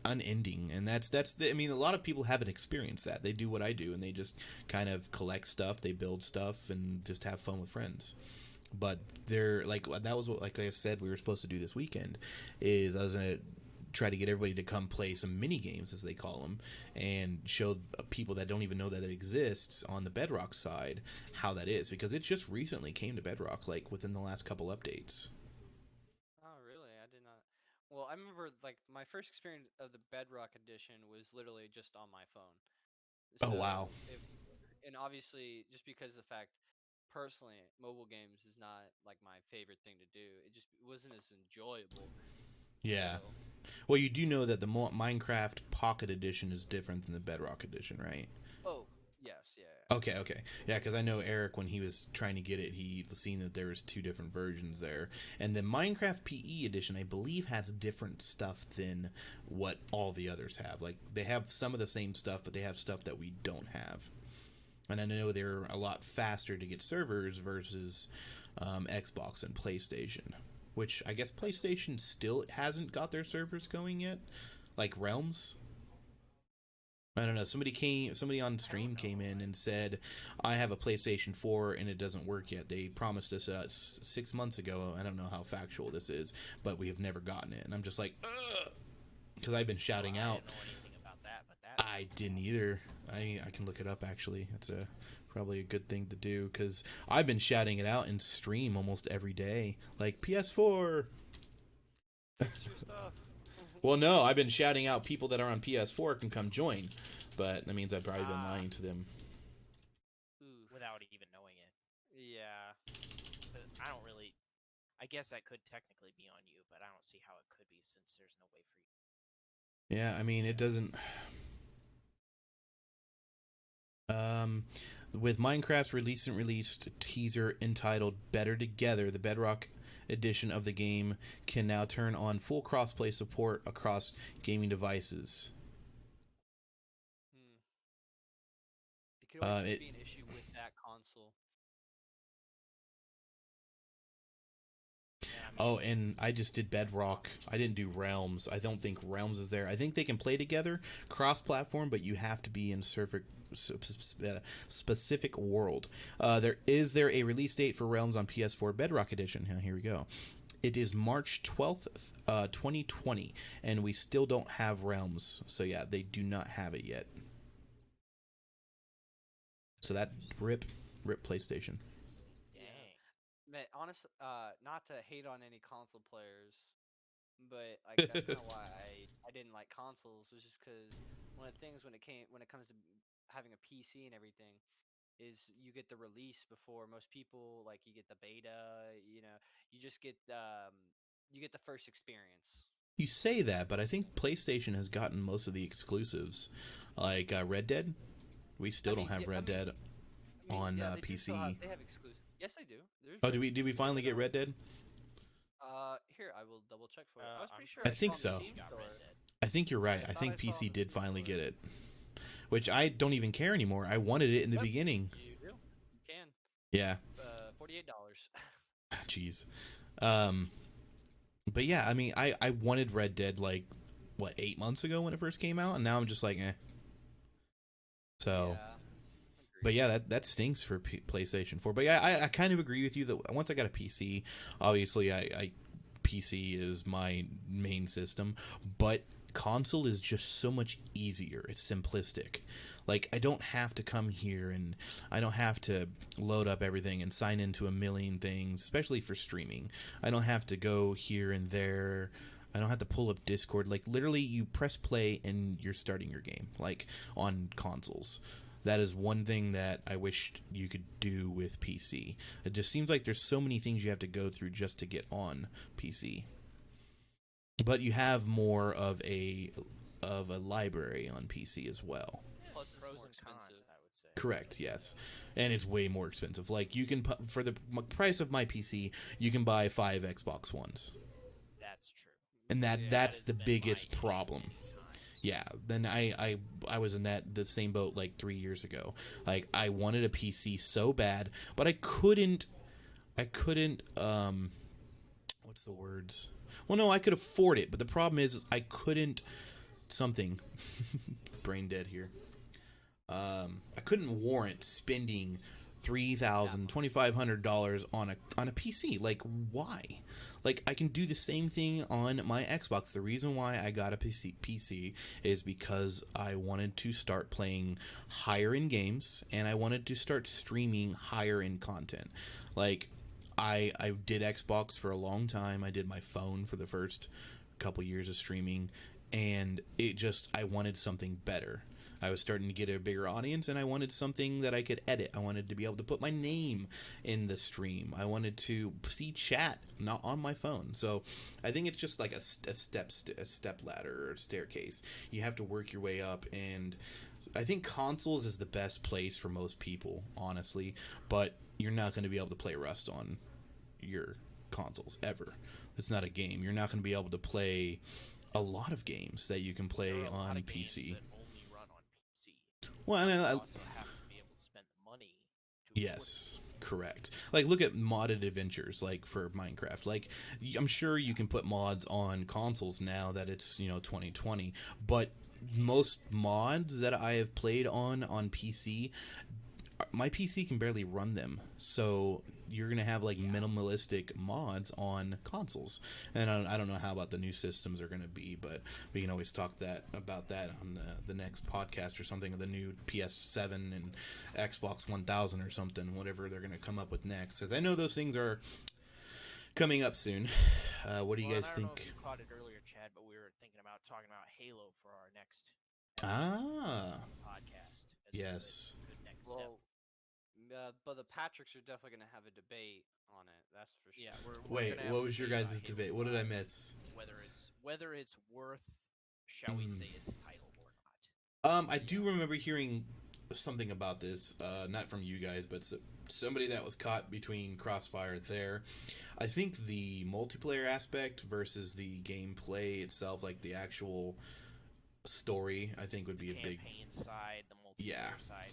unending, and I mean, a lot of people haven't experienced that. They do what I do, and they just kind of collect stuff, they build stuff, and just have fun with friends. But they're like that was what, like I said, we were supposed to do this weekend. Is I was gonna try to get everybody to come play some mini games, as they call them, and show people that don't even know that it exists on the Bedrock side how that is, because it just recently came to Bedrock, like within the last couple updates. Oh, really? I did not. Well, I remember like my first experience of the Bedrock Edition was literally just on my phone. Oh, wow. And obviously, just because of the fact, personally, mobile games is not like my favorite thing to do. It just wasn't as enjoyable. Yeah. So, Well, you do know that the Minecraft Pocket Edition is different than the Bedrock Edition, right? oh, yes, yeah. Okay. Yeah, because I know Eric, when he was trying to get it, he seen that there was two different versions there. And the Minecraft PE Edition, I believe, has different stuff than what all the others have. Like, they have some of the same stuff, but they have stuff that we don't have. And I know they're a lot faster to get servers versus Xbox and PlayStation. Which I guess PlayStation still hasn't got their servers going yet, like Realms. I don't know. Somebody on stream came in and said, "I have a PlayStation 4 and it doesn't work yet. They promised us 6 months ago." I don't know how factual this is, but we have never gotten it. And I'm just like, ugh, because I've been shouting I out. didn't know anything about that, but that I didn't either. I can look it up, actually. It's probably a good thing to do, because I've been shouting it out in stream almost every day. Like, PS4! Fix your stuff. Well, no, I've been shouting out people that are on PS4 can come join. But that means I've probably been lying to them. Oof. without even knowing it. Yeah. But I don't really. I guess that could technically be on you, but I don't see how it could be since there's no way for you. Yeah, I mean, it doesn't... With Minecraft's released teaser entitled Better Together, the Bedrock edition of the game can now turn on full crossplay support across gaming devices. It could always it- be an issue with that console. Yeah, I mean, Oh, and I just did Bedrock. I didn't do Realms. I don't think Realms is there. I think they can play together, cross-platform, but you have to be in specific world. Is there a release date for Realms on PS4 Bedrock Edition? Here we go. It is March 12th, 2020, and we still don't have Realms. So yeah, they do not have it yet. So that rip PlayStation. dang. Man, honest, not to hate on any console players, but like that's kind of why I didn't like consoles, was just because one of the things when it comes to having a PC and everything is you get the release before most people. Like you get the beta, you just get you get the first experience. You say that, but I think PlayStation has gotten most of the exclusives, like Red Dead. We still don't have Red Dead on yeah, they do still PC. they have exclusive. Yes, they do. There's Oh, did we finally get Red Dead? Here I will double check for you. I was I'm pretty sure I I think saw on the so. Steam Got store. Red Dead. I think you're right. I I thought think I saw PC on did the finally store. get it, which I don't even care anymore. I wanted it in the Yep. beginning. You do. You can. Yeah. $48. Jeez. But yeah, I mean, I wanted Red Dead like what 8 months ago when it first came out, and now I'm just like, eh. So, Yeah, but agreed. yeah, that stinks for PlayStation 4. But yeah, I kind of agree with you that once I got a PC, obviously I PC is my main system, but console is just so much easier. It's simplistic. Like I don't have to come here and I don't have to load up everything and sign into a million things, especially for streaming. I don't have to go here and there. I don't have to pull up Discord. Like literally you press play and you're starting your game like on consoles. That is one thing that I wish you could do with PC. It just seems like there's so many things you have to go through just to get on PC. But you have more of a library on PC as well. Plus, it's Pros more and cons, expensive. I would say. Correct, yes. And it's way more expensive. Like you can for the price of my PC, you can buy 5 Xbox Ones. That's true. And Yeah, that's has the been my biggest issue problem. many times. Yeah, then I was in the same boat like 3 years ago. Like I wanted a PC so bad, but I couldn't what's the words? Well, no, I could afford it, but the problem is I couldn't something brain dead here. I couldn't warrant spending $3,000 on a PC. Like, why? Like, I can do the same thing on my Xbox. The reason why I got a PC is because I wanted to start playing higher end games and I wanted to start streaming higher end content. Like, I did Xbox for a long time. I did my phone for the first couple years of streaming, and I wanted something better. I was starting to get a bigger audience, and I wanted something that I could edit. I wanted to be able to put my name in the stream. I wanted to see chat, not on my phone. So I think it's just like a step ladder or staircase. You have to work your way up, and I think consoles is the best place for most people, honestly. But you're not going to be able to play Rust on your consoles ever. It's not a game. You're not going to be able to play a lot of games that you can play There are a lot on of games PC. that only run on PC. Well, But and you I, also have to be able to spend the money to afford yes, correct. Like, look at modded adventures, like for Minecraft. Like, I'm sure you can put mods on consoles now that it's 2020, but most mods that I have played on PC, my PC can barely run them. So you're gonna have like minimalistic mods on consoles, and I don't know how about the new systems are gonna be, but we can always talk about that on the next podcast or something. The new PS7 and Xbox 1000 or something, whatever they're gonna come up with next, because I know those things are coming up soon. What do you guys I don't know if think? you caught it earlier, Chad, but we were talking about Halo for our next podcast. As Yes. a good next step. Well, but the Patricks are definitely going to have a debate on it. That's for sure. Yeah, we're Wait, gonna have what a was your debate guys' about Halo debate? What did I 5, miss? Whether it's worth, shall we say, its title or not. I do remember hearing something about this, not from you guys, but somebody that was caught between crossfire there. I think the multiplayer aspect versus the gameplay itself, like the actual story, I think would be a big. Campaign side, the multiplayer Yeah. side.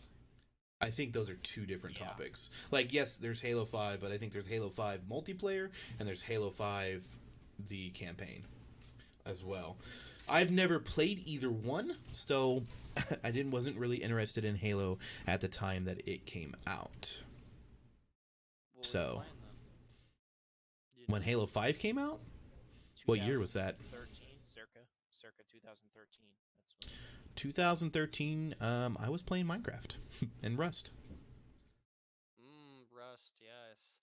I think those are two different Yeah. topics. Like, yes, there's Halo 5, but I think there's Halo 5 multiplayer and there's Halo 5 the campaign as well. I've never played either one, so I wasn't really interested in Halo at the time that it came out. What were you So, playing, then? You when know? Halo 5 came out, what year was that? 2013, circa 2013. That's when. 2013. I was playing Minecraft and Rust. Rust, yes.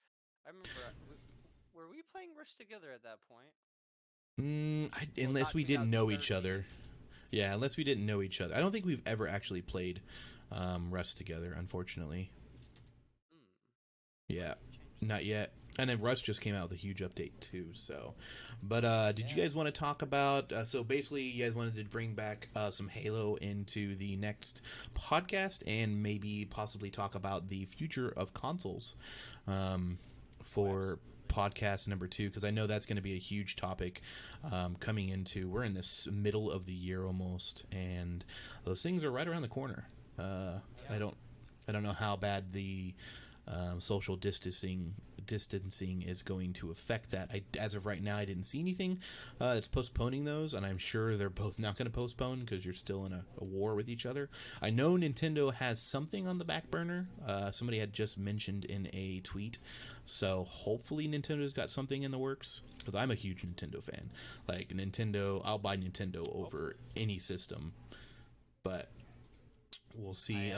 I remember. Were we playing Rust together at that point? Unless not we didn't know each 2013. other. Yeah, unless we didn't know each other. I don't think we've ever actually played Rust together, unfortunately. Yeah, not yet. And then Rust just came out with a huge update too. So, but did you guys want to talk about? So basically, you guys wanted to bring back some Halo into the next podcast, and maybe possibly talk about the future of consoles for podcast number 2, because I know that's going to be a huge topic coming into. We're in this middle of the year almost, and those things are right around the corner. I don't know how bad the social distancing is going to affect that. As of right now, I didn't see anything that's postponing those, and I'm sure they're both not going to postpone because you're still in a war with each other. I know Nintendo has something on the back burner. Somebody had just mentioned in a tweet, so hopefully Nintendo's got something in the works, because I'm a huge Nintendo fan. Like, Nintendo, I'll buy Nintendo over any system, but we'll see.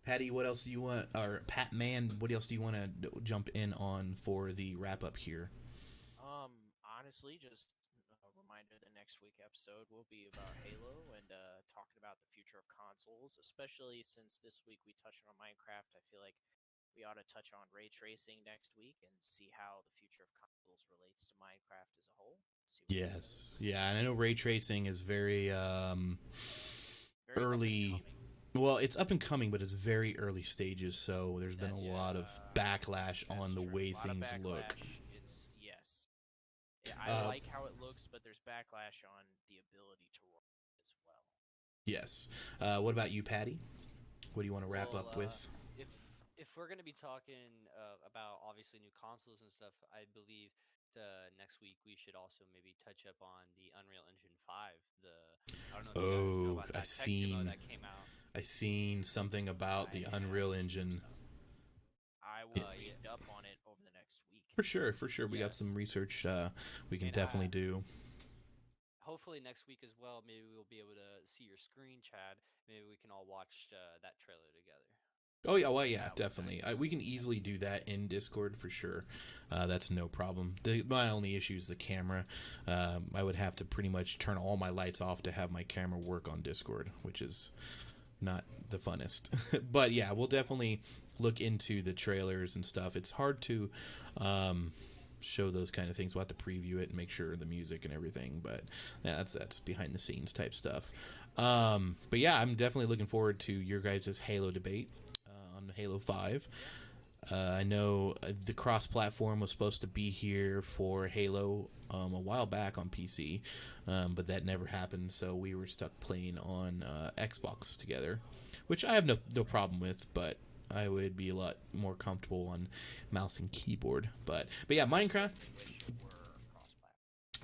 Patty, what else do you want, or Patman, what else do you want to jump in on for the wrap up here? Honestly, just a reminder: the next week episode will be about Halo and talking about the future of consoles. Especially since this week we touched on Minecraft, I feel like we ought to touch on ray tracing next week and see how the future of consoles relates to Minecraft as a whole. See Yes, yeah, and I know ray tracing is very very early. Well, it's up and coming, but it's very early stages, so there's been a lot of backlash on the way things look. It's I like how it looks, but there's backlash on the ability to run as well. Yes. What about you, Patty? What do you want to wrap up with? If we're gonna be talking about obviously new consoles and stuff, I believe next week we should also maybe touch up on the Unreal Engine 5. I don't know if you guys know about that tech demo that came out. I seen something about the Unreal Engine. I will read up on it over the next week. For sure. We got some research we can definitely do. Hopefully next week as well, maybe we'll be able to see your screen, Chad. Maybe we can all watch that trailer together. Oh yeah, well yeah, definitely. We can easily do that in Discord for sure. That's no problem. My only issue is the camera. I would have to pretty much turn all my lights off to have my camera work on Discord, which is not the funnest. But yeah, we'll definitely look into the trailers and stuff. It's hard to show those kind of things. We'll have to preview it and make sure the music and everything, but yeah, that's behind the scenes type stuff. But yeah, I'm definitely looking forward to your guys' Halo debate on Halo 5. I know the cross-platform was supposed to be here for Halo a while back on PC, but that never happened, so we were stuck playing on Xbox together, which I have no problem with, but I would be a lot more comfortable on mouse and keyboard. But yeah, Minecraft.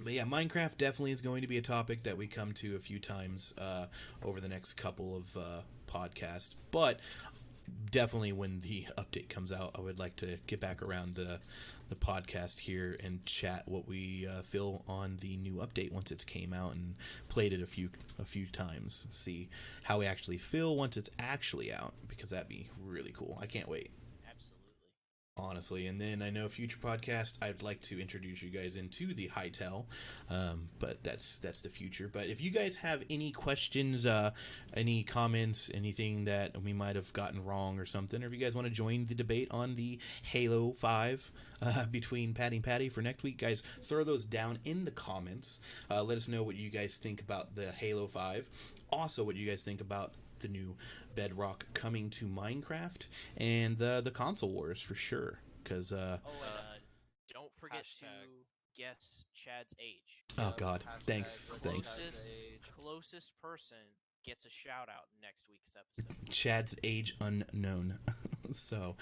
But yeah, Minecraft definitely is going to be a topic that we come to a few times over the next couple of podcasts. But definitely when the update comes out, I would like to get back around the podcast here and chat what we feel on the new update once it came out and played it a few times. See how we actually feel once it's actually out, because that'd be really cool. I can't wait. Honestly, and then I know future podcast, I'd like to introduce you guys into the Hytel, but that's the future. But if you guys have any questions, any comments, anything that we might have gotten wrong or something, or if you guys want to join the debate on the Halo 5 between Patty and Patty for next week, guys, throw those down in the comments. Let us know what you guys think about the Halo 5. Also, what you guys think about the new Bedrock coming to Minecraft and the console wars for sure. Because don't forget to guess Chad's age. Oh God, thanks. Closest person gets a shout out in next week's episode. Chad's age unknown. So,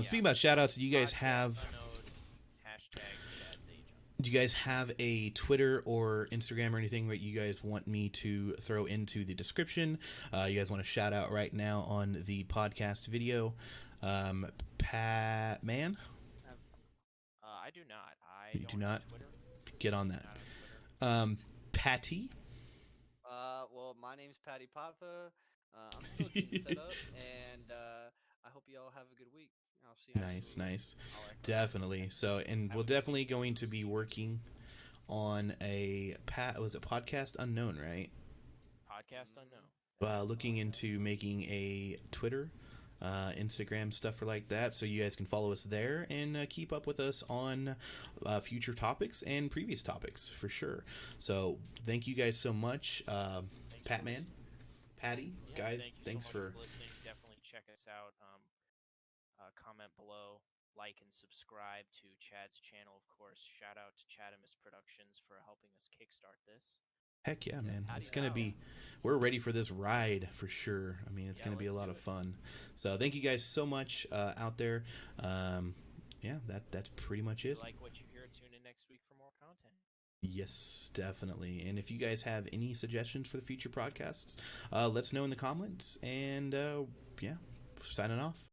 speaking about shout outs, do you guys have? Do you guys have a Twitter or Instagram or anything that you guys want me to throw into the description? You guys want to shout out right now on the podcast video? Patman? I do not. You do not? Get on that. Patty? Well, my name's Patty Papa. I'm still getting set up, and I hope you all have a good week. I'll see you. Nice. Definitely. So, and we're definitely going to be working on a Podcast Unknown, right? Podcast Unknown. Looking into making a Twitter, Instagram, stuff like that, so you guys can follow us there and keep up with us on future topics and previous topics for sure. So, thank you guys so much, Patman, Patty, guys. Thanks for listening. Definitely check us out. Comment below, like and subscribe to Chad's channel, of course. Shout out to Chadimus Productions for helping us kickstart this. Heck yeah, man. Howdy It's going to how. be, we're ready for this ride for sure. I mean, it's Yeah, going to be a let's lot do of it. fun. So thank you guys so much out there. Yeah, that's pretty much If you it. like what you hear, tune in next week for more content. Yes, definitely. And if you guys have any suggestions for the future podcasts, let us know in the comments. And yeah, signing off.